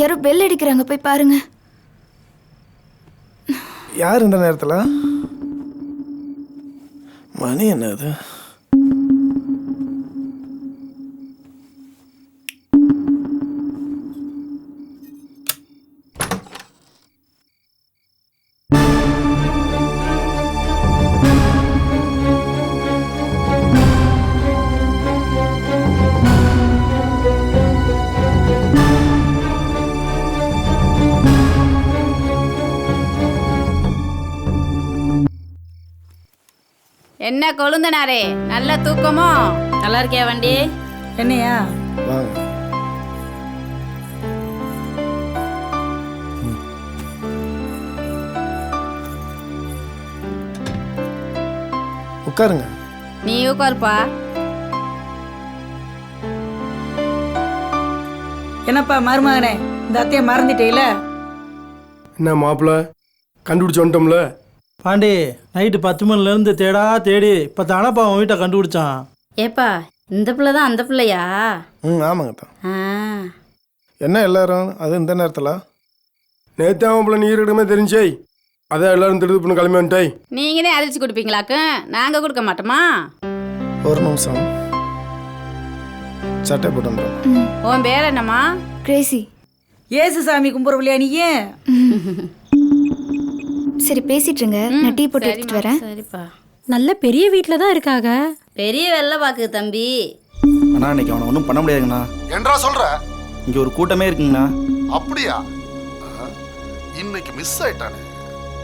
யாரோ பெல் அடிக்கிறாங்க, போய் பாருங்க. யார் இந்த நேரத்தில்? மணி என்னது? என்ன கொழுந்தனாரே, நல்ல தூக்கமோ? நல்லா இருக்கியா வண்டி? என்னையா? வாங்க. உட்காருங்க. நீ உட்காருப்பா. என்னப்பா மருமகனே, இந்த அத்தையை மறந்துட்டேல? என்ன மாப்பிள்ள, கண்டுபிடிச்சு வந்துட்டோம்ல. பாண்டி, நைட்டு 10 மணிலேருந்து தேடி இப்போ தானப்பா அவன் வீட்டை கண்டுபிடிச்சான். ஏப்பா, இந்த பிள்ளை தான் அந்த பிள்ளையா? ஆமாங்க தான். ஆ, என்ன எல்லாரும் அது இந்த நேரத்தில்? நேற்று அவன் பிள்ளை நீர் இடமே தெரிஞ்சே, அதான் எல்லாரும் திருது பண்ண கிளம்பி வந்துட்டாய். நீங்க தான் அதிர்ச்சி கொடுப்பீங்களாக்கு, நாங்க கொடுக்க மாட்டோமா? ஒரு நிமிஷம், சட்டை போட்டு வந்துடும். உன் பேர் என்னம்மா? கிரேசி. ஏசு சாமி கும்பிட்றவில்லையா நீ? சரி, பேசிட்டு இருங்க, நான் டீ போட்டு எடுத்துட்டு வரேன். சரிப்பா. நல்ல பெரிய வீட்டில் தான் இருக்காங்க. பெரிய வெள்ளை பாக்கு தம்பி. அண்ணா இன்னைக்கு அவனை ஒன்றும் பண்ண முடியாதுங்கண்ணா. என்றா சொல்ற? இங்கே ஒரு கூட்டமே இருக்குங்கண்ணா. அப்படியா? இன்னைக்கு மிஸ் ஆயிட்டானே.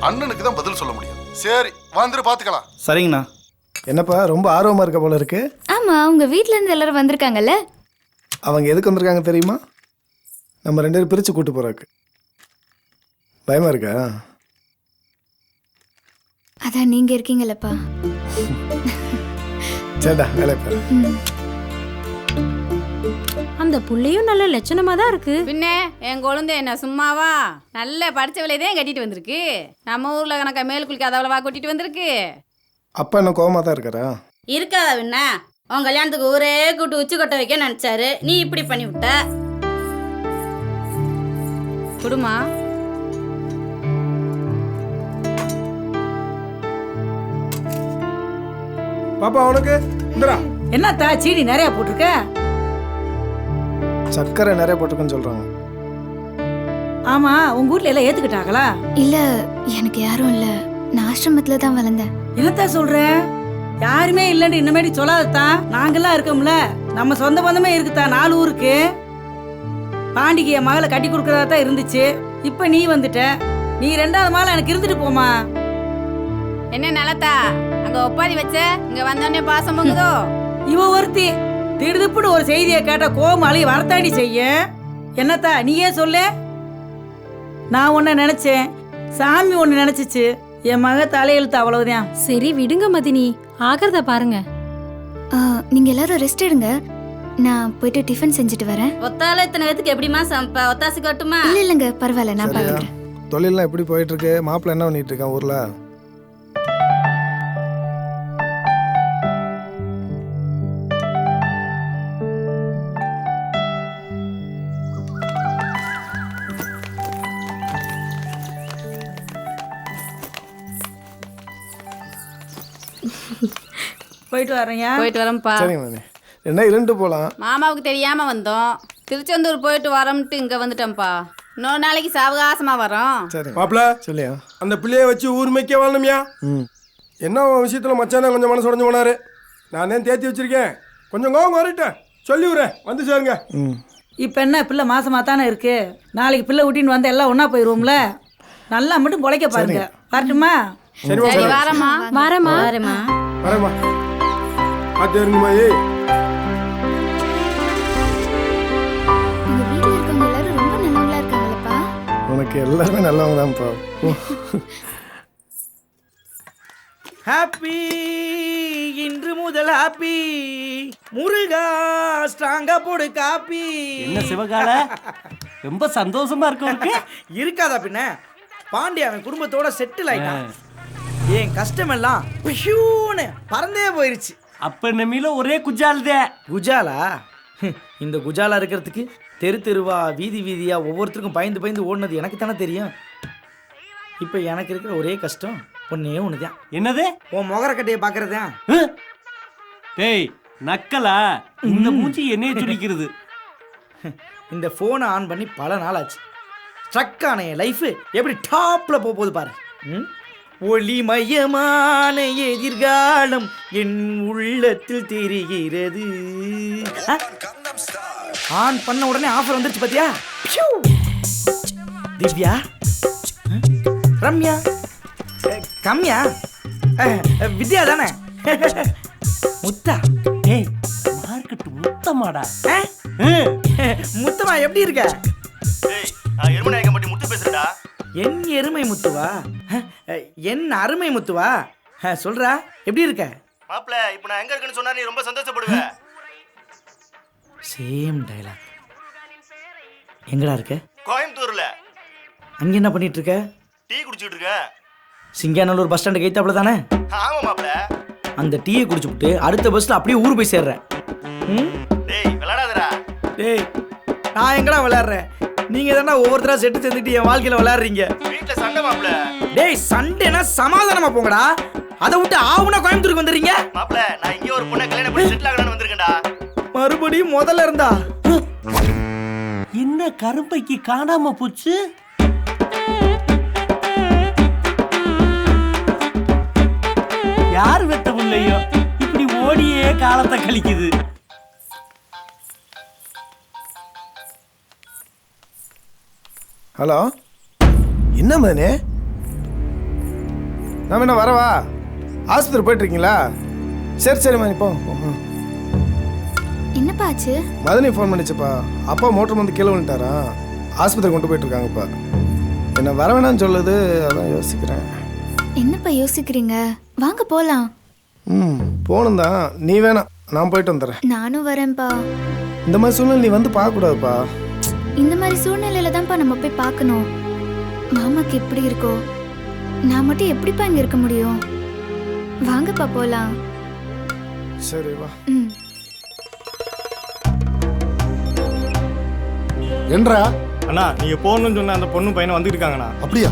அண்ணனுக்கு தான் பதில் சொல்ல முடியும். சரி, வந்துரு பாத்துக்கலாம். சரிங்கண்ணா. என்னப்பா ரொம்ப ஆர்வமாக இருக்க போல இருக்கு? ஆமா, உங்க வீட்ல இருந்து எல்லாரும் வந்திருக்காங்கல்ல? அவங்க எதுக்கு வந்திருக்காங்க தெரியுமா? நம்ம 2 பேரும் பிரித்து கூட்டு போகிறாக்கு. பயமாக இருக்கா? அதான் நீங்க இருக்கீங்கல்லப்பா. சரிடா, வேலை பாரு. அந்த புள்ளையும் நல்ல லட்சணமா தான் இருக்கு. பின்ன என் குழந்தை என்ன சும்மாவா? நல்ல படிச்ச விலையதான் கட்டிட்டு வந்திருக்கு. நம்ம ஊர்ல கணக்கா மேல் குளிக்காத அவ்வளவா கொட்டிட்டு வந்திருக்கு. அப்பா என்ன கோவமாக தான் இருக்காரா? இருக்காதா பின்ன? உன் கல்யாணத்துக்கு ஊரே கூட்டு உச்சி கொட்ட வைக்க நினைச்சாரு, நீ இப்படி பண்ணி விட்ட. குடுமா. பாப்பா உனக்கு இந்தரா. என்னத்தா சீனி நிறைய போட்டிருக்க? சர்க்கரை நிறைய போட்டுக்குன்னு சொல்கிறாங்க. ஆமா, உங்க வீட்ல எல்லாம் ஏத்துக்கிட்டாங்களா? இல்ல, எனக்கு யாரும் இல்ல. நான் ஆசிரமத்துல தான் வளர்ந்தேன். என்னத்தா சொல்ற? யாருமே இல்லன்னு இன்னமேடி சொல்லாதத்தான். நாங்கெல்லாம் இருக்கோம்ல, நம்ம சொந்த பந்தமே இருக்குதா 4 ஊருக்கு. பாண்டிக்கு என் மகளை கட்டி கொடுக்கறதா தான் இருந்துச்சு. இப்ப நீ வந்துட்ட. நீ 2வது மகளை எனக்கு இருந்துட்டு போமா. என்ன நலத்தா, அங்க ஒப்பாரி வச்ச, இங்க வந்தோடனே பாசம் பொங்குதோ? இவ ஒருத்தி திடுதுப்புடு ஒரு செய்தியை கேட்ட கோமாளி வரத்தாடி செய்ய. என்னத்தா நீயே சொல்லு. நான் ஒன்ன நினைச்சேன், சாமி ஒன்னு நினைச்சிச்சு. என் மக தலையெழுத்து அவ்வளவுதான். சரி விடுங்க மதினி, ஆகிறத பாருங்க. நீங்க எல்லாரும் ரெஸ்ட் எடுங்க, நான் போயிட்டு டிஃபன் செஞ்சுட்டு வரேன். ஒத்தால இத்தனை பேத்துக்கு எப்படிமா சமைப்ப? ஒத்தாசி கட்டுமா? இல்லைங்க, பரவாயில்ல, நான் பாத்துக்கிறேன். தொழிலெலாம் எப்படி போயிட்டு இருக்கு? மாப்பிள்ளை என்ன பண்ணிட்டு இருக்கான் ஊரில்? போயிட்டு வரேன்யா. போயிட்டு வரேன்ப்பா. சரிங்க மேனே, என்ன 2 போகலாம். மாமாவுக்கு தெரியாம வந்தோம், திருச்செந்தூர் போயிட்டு வரோம்ட்டு இங்க வந்துட்டோம்ப்பா. இன்னொரு நாளைக்கு சாவகாசமா வரோம். சரி மாப்பிள்ள, சொல்லியா? அந்த பிள்ளைய வச்சு ஊர் மேய்க்க வாழணுமியா? என்ன உன் விஷயத்தில் மச்சான் கொஞ்சம் மனசு உடஞ்சு போனாரு. நான் தான் தேத்தி வச்சிருக்கேன், கொஞ்சம் கோவம் வரட்டேன். சொல்லி விடுறேன், வந்து சேருங்க. இப்ப என்ன பிள்ளை மாசமா தானே இருக்கு. நாளைக்கு பிள்ளை ஊட்டின்னு வந்து எல்லாம் ஒன்னா போயிருவோம்ல. நல்லா மட்டும் பொழைக்க பாருங்க. வரட்டுமா? சரி சரி, வாரம்மா. வரமா வரேம்மா. வரேம்மா, பார்த்து இருங்கம்மா. ஏய், உங்க வீட்ல இருக்கவங்க எல்லாரும் ரொம்ப நல்லவங்களா இருக்காங்கல்லப்பா. உனக்கு எல்லாருமே நல்லவங்க தான்ப்பா. ஹாப்பி, இன்று முதல் ஹாப்பி. முருகா ஸ்ட்ராங்கா போடு காப்பி. என்ன சிவகால, ரொம்ப சந்தோஷமா இருக்கு. இருக்காதா பின்ன? பாண்டி அவன் குடும்பத்தோட செட்டில் ஆயிட்டான். என் கஷ்டமெல்லாம் பறந்தே போயிருச்சு. அப்ப நம்மில ஒரே குஜால்தே. குஜாலா? இந்த குஜாலா இருக்கிறதுக்கு தெரு தெருவா வீதி வீதியா ஒவ்வொருத்தருக்கும் பயந்து பயந்து ஓடுனது எனக்கு தானே தெரியும். இப்போ எனக்கு இருக்கிற ஒரே கஷ்டம் ஒன்னே ஒன்று தான். என்னது? உன் முகரக்கட்டையை பார்க்கறது தான். டேய் நக்கலா, இந்த மூஞ்சி என்னைய சுடிக்கிறது. இந்த ஃபோனை ஆன் பண்ணி பல நாள் ஆச்சு. ஸ்ட்ரக் ஆன என் லைஃப் எப்படி டாப்ல போகுது பாரு. ஒளிமயமான எதிர்காலம் என் உள்ளத்தில் தெரிகிறது. ஆன் பண்ண உடனே ஆஃபர் வந்துருச்சு பாத்தியா? திவ்யா, ரம்யா, கம்யா, வித்யா தானே? முத்தா, ஏய் மார்க்கெட் முத்தமாடா. முத்தமா எப்படி இருக்க? ஏய் நான் எருமநாயகம் பட்டி முத்து பேசுறேன்டா. என் எருமை முத்துவா? என் அருமை முத்துவா? சொல்றா எப்படி இருக்க? மாப்ள இப்போ நான் எங்க இருக்கேன்னு சொன்னா நீ ரொம்ப சந்தோஷப்படுவ. Same dialogue. எங்கடா இருக்க? கோயம்புத்தூர்ல. அங்க என்ன பண்ணிட்டு இருக்க? டீ குடிச்சிட்டு இருக்கேன். சிங்காநல்லூர் பஸ் ஸ்டாண்டு கைத்தாப்புல தானே? ஆமா மாப்ள. அந்த டீயை குடிச்சுட்டு அடுத்த பஸ்ல அப்படியே ஊர் போய் சேர்றேன். டேய் விளையாடாதடா. டேய் நான் எங்கடா விளையாடுறேன்? நீங்க தானே ஒவ்வொருத்தரா செட்டு சேர்ந்துட்டு என் வாழ்க்கையில விளையாடுறீங்க. வீட்ல சண்டை மாப்ள. டேய் சண்டைனா சமாதானமா போங்கடா. அதை விட்டு ஆவுனா கோயம்புத்தூருக்கு வந்துடுறீங்க. மாப்ள நான் இங்க ஒரு பொண்ணை கல்யாணம் பண்ணி செட்டில் ஆகணும்னு வந்திருக்கேன்டா. மறுபடியும் முதல்ல இருந்தா என்ன கரும்பைக்கு காணாம போச்சு? யார் வெட்ட பிள்ளையோ இப்படி ஓடியே காலத்தை கழிக்குது. ஹலோ, என்ன மதனே? நான் என்ன வரவா? ஆஸ்பத்திரி போயிட்டுருக்கீங்களா? சரி சரிம்மா நீ போ. என்னப்பா ஆச்சு? மதனி ஃபோன் பண்ணிச்சுப்பா. அப்பா மோட்டர் வந்து கீழே விழுந்துட்டாரா, ஆஸ்பத்திரி கொண்டு போயிட்டுருக்காங்கப்பா. என்ன வர வேணான்னு சொல்லுது, அதான் யோசிக்கிறேன். என்னப்பா யோசிக்கிறீங்க? வாங்க போலாம். போகணும் தான். நீ வேணாம், நான் போயிட்டு வந்துடுறேன். நானும் வரேன்ப்பா. இந்த மாதிரி சூழ்நிலை நீ வந்து பார்க்கக்கூடாதுப்பா. இந்த மாதிரி சூழ்நிலையில தான்ப்பா நம்ம போய் பார்க்கணும். மாமாக்கு எப்படி இருக்கோ, நான் மட்டும் எப்படிப்பா இங்க இருக்க முடியும்? வாங்கப்பா போலாம். சரி வா. என்றா அண்ணா நீங்க போகணும்னு சொன்ன அந்த பொண்ணு பையனை வந்துட்டு இருக்காங்கண்ணா. அப்படியா?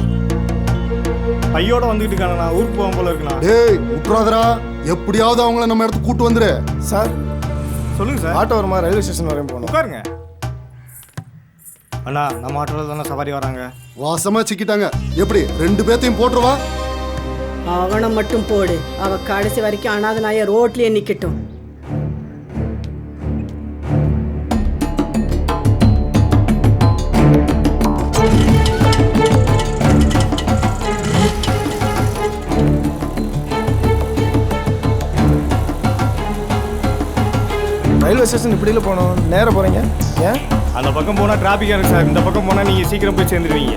பையோட வந்துட்டு இருக்காங்கண்ணா. ஊருக்கு போவோம் போல இருக்குண்ணா. டேய் விட்டுறாதடா, எப்படியாவது அவங்கள நம்ம இடத்துக்கு கூட்டு வந்துரு. சார் சொல்லுங்க சார். ஆட்டோ வருமா? ரயில்வே ஸ்டேஷன் வரையும் போகணும். உட்காருங்க. அண்ணா நம்ம ஆட்டோவில் தானே சவாரி வராங்க. வாசமா சிக்கிட்டாங்க. எப்படி 2 பேத்தையும் போட்டுருவா? அவனை மட்டும் போடு. அவ கடைசி வரைக்கும் அனாத நாய ரோட்லயே நிக்கட்டும். ரயில்வே ஸ்டேஷன் இப்படியில போகணும். நேராக போகிறீங்க? ஏன்? அந்த பக்கம் போனால் டிராஃபிக்காக இருக்கு சார். இந்த பக்கம் போனால் நீங்கள் சீக்கிரம் போய் சேர்ந்துருவீங்க.